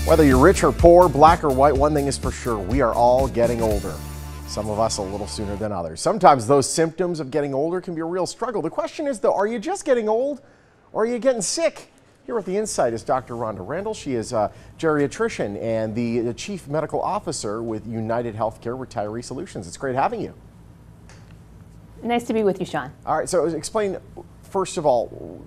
Whether you're rich or poor, black or white, one thing is for sure, we are all getting older. Some of us a little sooner than others. Sometimes those symptoms of getting older can be a real struggle. The question is though, are you just getting old or are you getting sick? Here with the insight is Dr. Rhonda Randall. She is a geriatrician and the Chief Medical Officer with United Healthcare Retiree Solutions. It's great having you. Nice to be with you, Sean. All right, so explain, first of all,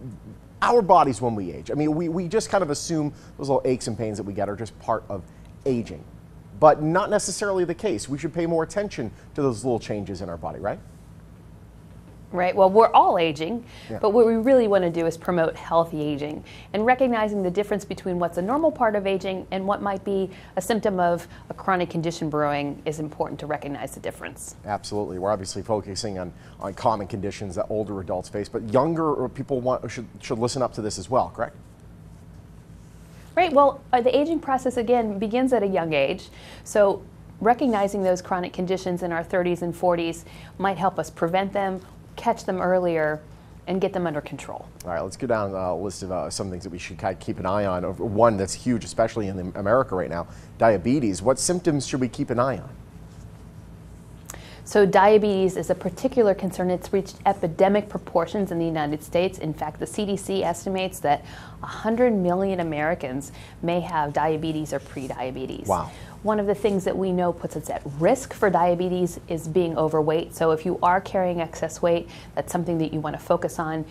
our bodies when we age. I mean, we just kind of assume those little aches and pains that we get are just part of aging, but not necessarily the case. We should pay more attention to those little changes in our body, right? Right. Well, we're all aging, Yeah. but what we really want to do is promote healthy aging and recognizing the difference between what's a normal part of aging and what might be a symptom of a chronic condition brewing is important to recognize the difference. Absolutely. We're obviously focusing on common conditions that older adults face, but younger people should listen up to this as well, correct? Right. Well, the aging process, again, begins at a young age. So recognizing those chronic conditions in our 30s and 40s might help us prevent them, catch them earlier, and get them under control. All right, let's go down a list of some things that we should kind of keep an eye on. One that's huge, especially in America right now, diabetes. What symptoms should we keep an eye on? So diabetes is a particular concern. It's reached epidemic proportions in the United States. In fact, the CDC estimates that 100 million Americans may have diabetes or prediabetes. Wow. One of the things that we know puts us at risk for diabetes is being overweight. So if you are carrying excess weight, that's something that you want to focus on.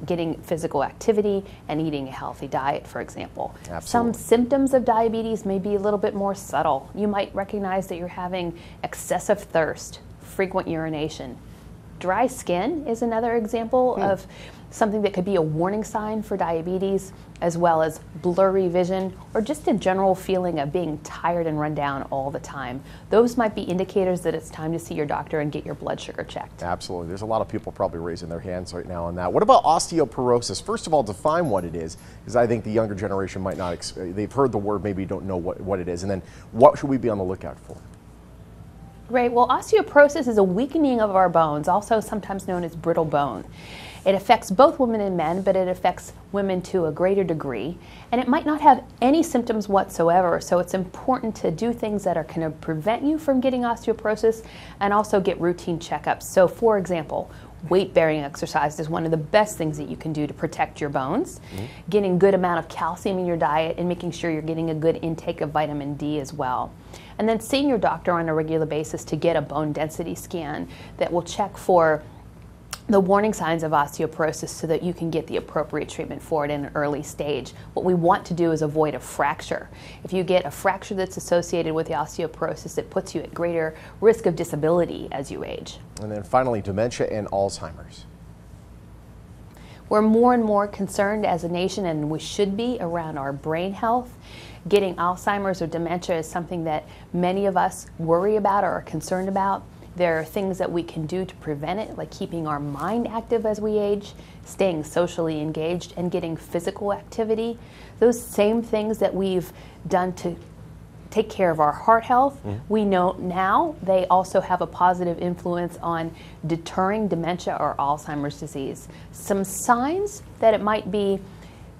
Getting physical activity and eating a healthy diet, for example. Absolutely. Some symptoms of diabetes may be a little bit more subtle. You might recognize that you're having excessive thirst, frequent urination. Dry skin is another example of something that could be a warning sign for diabetes, as well as blurry vision or just a general feeling of being tired and run down all the time. Those might be indicators that it's time to see your doctor and get your blood sugar checked. Absolutely. There's a lot of people probably raising their hands right now on that. What about osteoporosis? First of all, define what it is, because I think the younger generation might not, they've heard the word, maybe don't know what it is. And then what should we be on the lookout for? Right, well, osteoporosis is a weakening of our bones, also sometimes known as brittle bone. It affects both women and men, but it affects women to a greater degree, and it might not have any symptoms whatsoever, so it's important to do things that are going to prevent you from getting osteoporosis and also get routine checkups. So, for example, weight-bearing exercise is one of the best things that you can do to protect your bones. Getting good amount of calcium in your diet and making sure you're getting a good intake of vitamin D as well. And then seeing your doctor on a regular basis to get a bone density scan that will check for the warning signs of osteoporosis so that you can get the appropriate treatment for it in an early stage. What we want to do is avoid a fracture. If you get a fracture that's associated with the osteoporosis, it puts you at greater risk of disability as you age. And then finally, dementia and Alzheimer's. We're more and more concerned as a nation, and we should be, around our brain health. Getting Alzheimer's or dementia is something that many of us worry about or are concerned about. There are things that we can do to prevent it, like keeping our mind active as we age, staying socially engaged, and getting physical activity. Those same things that we've done to take care of our heart health, we know now they also have a positive influence on deterring dementia or Alzheimer's disease. Some signs that it might be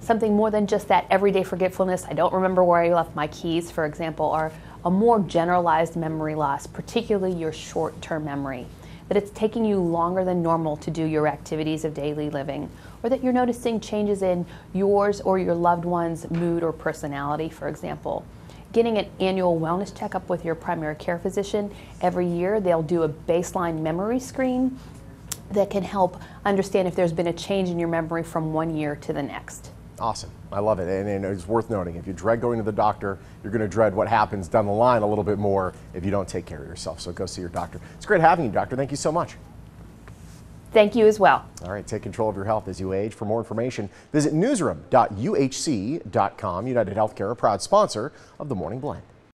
something more than just that everyday forgetfulness, I don't remember where I left my keys, for example, are a more generalized memory loss, particularly your short-term memory, that it's taking you longer than normal to do your activities of daily living, or that you're noticing changes in yours or your loved one's mood or personality, for example. Getting an annual wellness checkup with your primary care physician every year. They'll do a baseline memory screen that can help understand if there's been a change in your memory from one year to the next. Awesome. I love it. And it's worth noting, if you dread going to the doctor, you're going to dread what happens down the line a little bit more if you don't take care of yourself. So go see your doctor. It's great having you, doctor. Thank you so much. Thank you as well. All right, take control of your health as you age. For more information, visit newsroom.uhc.com. United Healthcare, a proud sponsor of the Morning Blend.